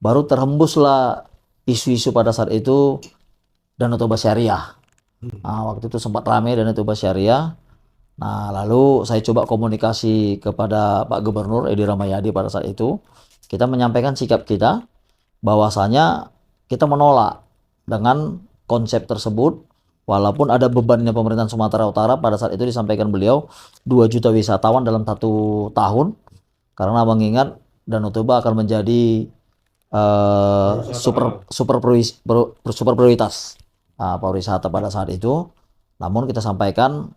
baru terhembuslah isu-isu pada saat itu Danau Toba Syariah. Nah, waktu itu sempat ramai Danau Toba Syariah. Nah, lalu saya coba komunikasi kepada Pak Gubernur Edi Rahmayadi pada saat itu. Kita menyampaikan sikap kita bahwasanya kita menolak dengan konsep tersebut, walaupun ada bebannya pemerintahan Sumatera Utara. Pada saat itu disampaikan beliau 2 juta wisatawan dalam 1 tahun, karena mengingat Danau Toba akan menjadi super prioritas pariwisata pada saat itu. Namun kita sampaikan,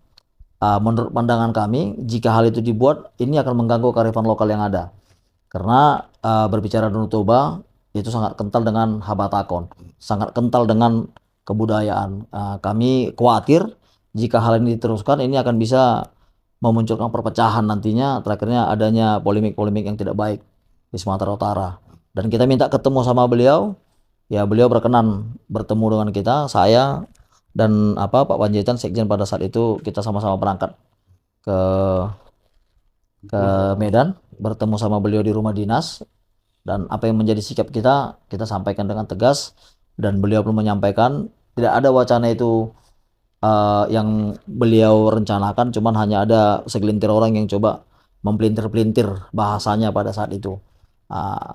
menurut pandangan kami, jika hal itu dibuat, ini akan mengganggu kearifan lokal yang ada. Karena berbicara Danau Toba itu sangat kental dengan Habatakon, sangat kental dengan kebudayaan. Kami khawatir jika hal ini diteruskan, ini akan bisa memunculkan perpecahan nantinya, terakhirnya adanya polemik-polemik yang tidak baik di Sumatera Utara. Dan kita minta ketemu sama beliau, ya beliau berkenan bertemu dengan kita, saya dan Pak Panjaitan Sekjen pada saat itu. Kita sama-sama berangkat ke Medan, bertemu sama beliau di rumah dinas, dan apa yang menjadi sikap kita sampaikan dengan tegas, dan beliau pun menyampaikan tidak ada wacana itu yang beliau rencanakan, cuman hanya ada segelintir orang yang coba mempelintir-pelintir bahasanya pada saat itu.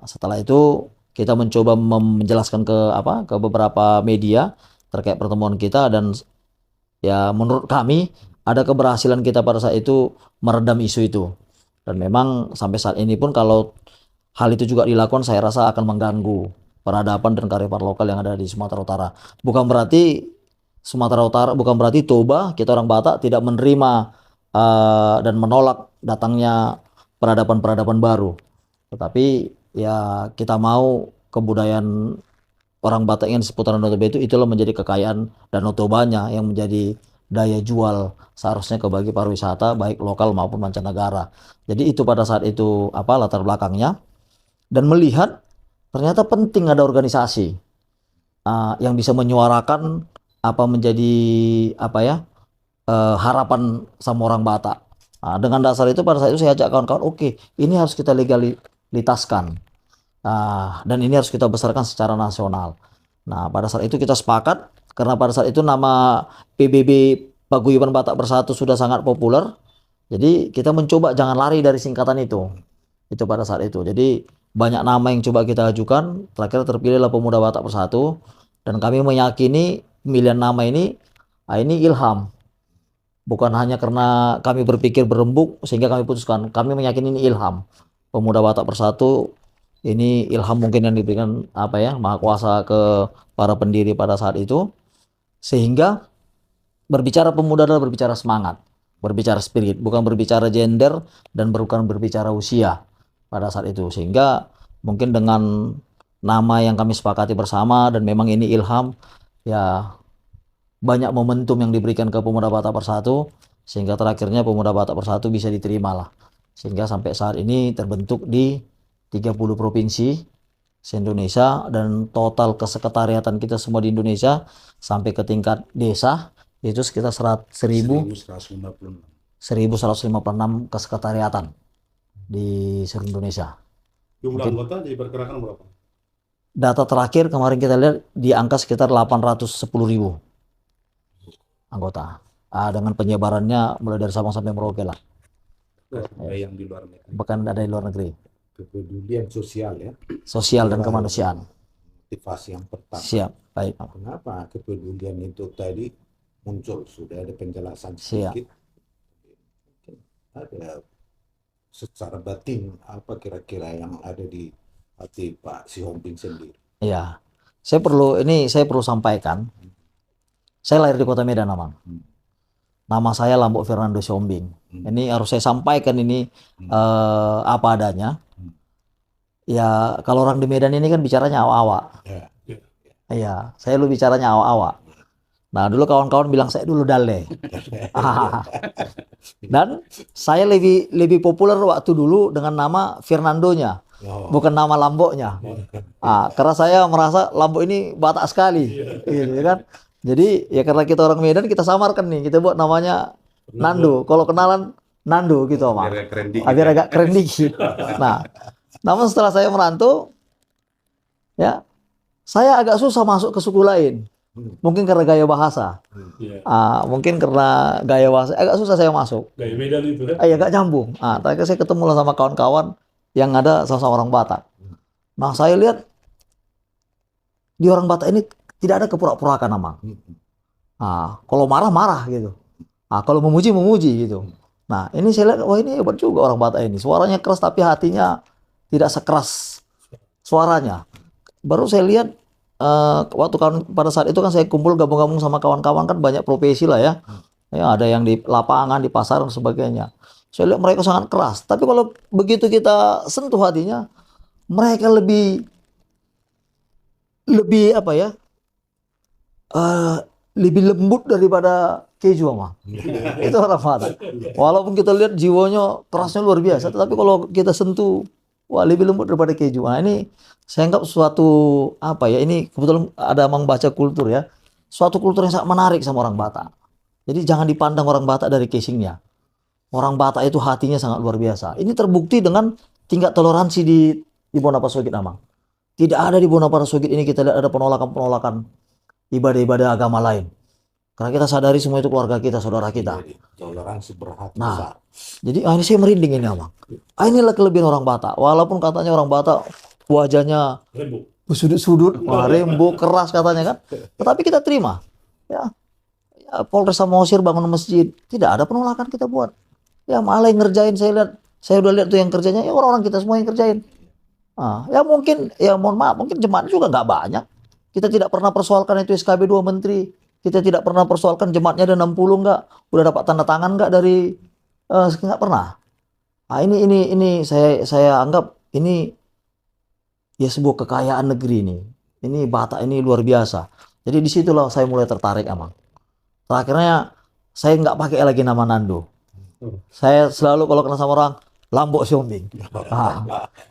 Setelah itu kita mencoba menjelaskan ke beberapa media terkait pertemuan kita, dan ya menurut kami ada keberhasilan kita pada saat itu meredam isu itu. Dan memang sampai saat ini pun kalau hal itu juga dilakukan, saya rasa akan mengganggu peradaban dan kearifan lokal yang ada di Sumatera Utara. Bukan berarti Toba, kita orang Batak tidak menerima dan menolak datangnya peradaban-peradaban baru. Tetapi ya kita mau kebudayaan orang Batak yang di seputaran Danau Toba itulah menjadi kekayaan Danau Tobanya yang menjadi daya jual seharusnya bagi pariwisata baik lokal maupun mancanegara. Jadi itu pada saat itu latar belakangnya, dan melihat ternyata penting ada organisasi yang bisa menyuarakan menjadi harapan sama orang Batak. Dengan dasar itu pada saat itu saya ajak kawan-kawan, oke, ini harus kita legalitaskan. Dan ini harus kita besarkan secara nasional. Nah, pada saat itu kita sepakat, karena pada saat itu nama PBB Paguyuban Batak Bersatu sudah sangat populer. Jadi kita mencoba jangan lari dari singkatan itu. Itu pada saat itu. Jadi banyak nama yang coba kita ajukan, terakhir terpilihlah Pemuda Batak Bersatu, dan kami meyakini pemilihan nama ini ilham. Bukan hanya karena kami berpikir berembuk sehingga kami putuskan, kami meyakini ini ilham. Pemuda Batak Bersatu ini ilham mungkin yang diberikan Maha Kuasa ke para pendiri pada saat itu, sehingga berbicara pemuda adalah berbicara semangat, berbicara spirit, bukan berbicara gender dan bukan berbicara usia pada saat itu. Sehingga mungkin dengan nama yang kami sepakati bersama, dan memang ini ilham, ya banyak momentum yang diberikan ke Pemuda Batak Bersatu, sehingga terakhirnya Pemuda Batak Bersatu bisa diterima lah. Sehingga sampai saat ini terbentuk di 30 provinsi se-Indonesia, dan total kesekretariatan kita semua di Indonesia sampai ke tingkat desa itu sekitar 1156 kesekretariatan di seluruh Indonesia. Jumlah anggota diperkirakan berapa? Data terakhir kemarin kita lihat di angka sekitar 810.000 anggota. Dengan penyebarannya mulai dari Sabang sampai Merauke lah. Yang di luar negeri. Bahkan ada di luar negeri. Kepedulian sosial ya. Sosial dan kemanusiaan. Motivasi yang pertama. Siap, baik. Kenapa kepedulian itu tadi muncul? Sudah ada penjelasan Siap. sedikit. Mungkin ada secara batin apa kira-kira yang ada di hati Pak Sihombing sendiri? Iya. Saya perlu sampaikan. Saya lahir di Kota Medan, Amang. Nama saya Lambok Fernando Sihombing. Ini harus saya sampaikan ini apa adanya. Ya, kalau orang di Medan ini kan bicaranya awak-awak. Iya, saya lu bicaranya awak-awak. Nah, dulu kawan-kawan bilang saya dulu Dale. Dan saya lebih populer waktu dulu dengan nama Fernandonya, bukan nama Lamboknya. Karena saya merasa Lambok ini Batak sekali, gitu kan. Jadi ya karena kita orang Medan, kita samarkan nih, kita buat namanya Nando. Kalau kenalan Nando gitu, Mas. Biar agak keren dikit. Nah, namun setelah saya merantau, Ya, saya agak susah masuk ke suku lain. Mungkin karena gaya bahasa. Iya. Mungkin karena gaya bahasa agak susah saya masuk. Gaya Medan itu kan. Ya gak nyambung. Tadi saya ketemu lah sama kawan-kawan yang ada sama-sama orang Batak. Nah, saya lihat di orang Batak ini tidak ada kepura-puraan Amang. Kalau marah-marah gitu. Kalau memuji-memuji gitu. Nah, ini saya lihat, wah ini hebat juga orang Batak ini. Suaranya keras tapi hatinya tidak sekeras suaranya. Baru saya lihat waktu pada saat itu kan saya kumpul gabung-gabung sama kawan-kawan kan banyak profesi lah ya. Ya, ada yang di lapangan, di pasar dan sebagainya. Saya lihat mereka sangat keras. Tapi kalau begitu kita sentuh hatinya, mereka lebih apa ya? Lebih lembut daripada keju Amang. Itu orang Batak. Walaupun kita lihat jiwanya kerasnya luar biasa, tetapi kalau kita sentuh, wah lebih lembut daripada keju. Nah ini saya anggap suatu apa ya? Ini kebetulan ada Amang baca kultur ya, suatu kultur yang sangat menarik sama orang Batak. Jadi jangan dipandang orang Batak dari casingnya. Orang Batak itu hatinya sangat luar biasa. Ini terbukti dengan tingkat toleransi di Bonaparte Sogit Amang. Tidak ada di Bonaparte Sogit ini kita lihat ada penolakan-penolakan ibadah-ibadah agama lain. Karena kita sadari semua itu keluarga kita, saudara kita. Toleransi berhati Nah, besar. jadi ini saya merinding ini Amang. Inilah kelebihan orang Batak. Walaupun katanya orang Batak wajahnya Rembuk. bersudut-sudut, rembo keras katanya kan. Tetapi kita terima. Ya, Polres Samosir bangun masjid, tidak ada penolakan kita buat. Ya malah yang ngerjain saya udah lihat tuh yang kerjanya, ya orang-orang kita semua yang kerjain. Ya mungkin, ya mohon maaf, mungkin jemaat juga nggak banyak. Kita tidak pernah persoalkan itu SKB 2 Menteri. Kita tidak pernah persoalkan jemaatnya ada 60 nggak, udah dapat tanda tangan nggak dari, nggak pernah. Ini saya anggap ini ya sebuah kekayaan negeri ini. Ini Batak ini luar biasa. Jadi disitulah saya mulai tertarik Amang. Terakhirnya saya nggak pakai lagi nama Nando. Saya selalu kalau kenal sama orang Lambok Siombing.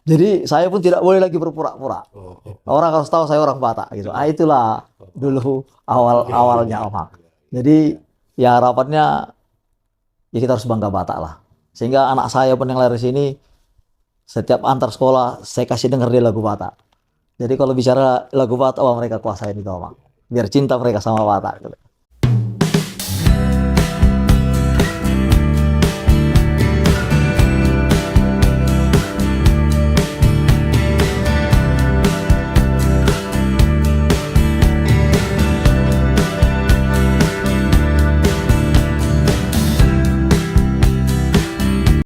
Jadi saya pun tidak boleh lagi berpura-pura. Orang harus tahu saya orang Batak gitu. Itulah dulu awalnya Amang. Jadi ya harapannya ya kita harus bangga Batak lah. Sehingga anak saya pun yang lahir di sini setiap antar sekolah saya kasih dengar dia lagu Batak. Jadi kalau bicara lagu Batak, wah mereka kuasain itu Amang. Biar cinta mereka sama Batak. Gitu.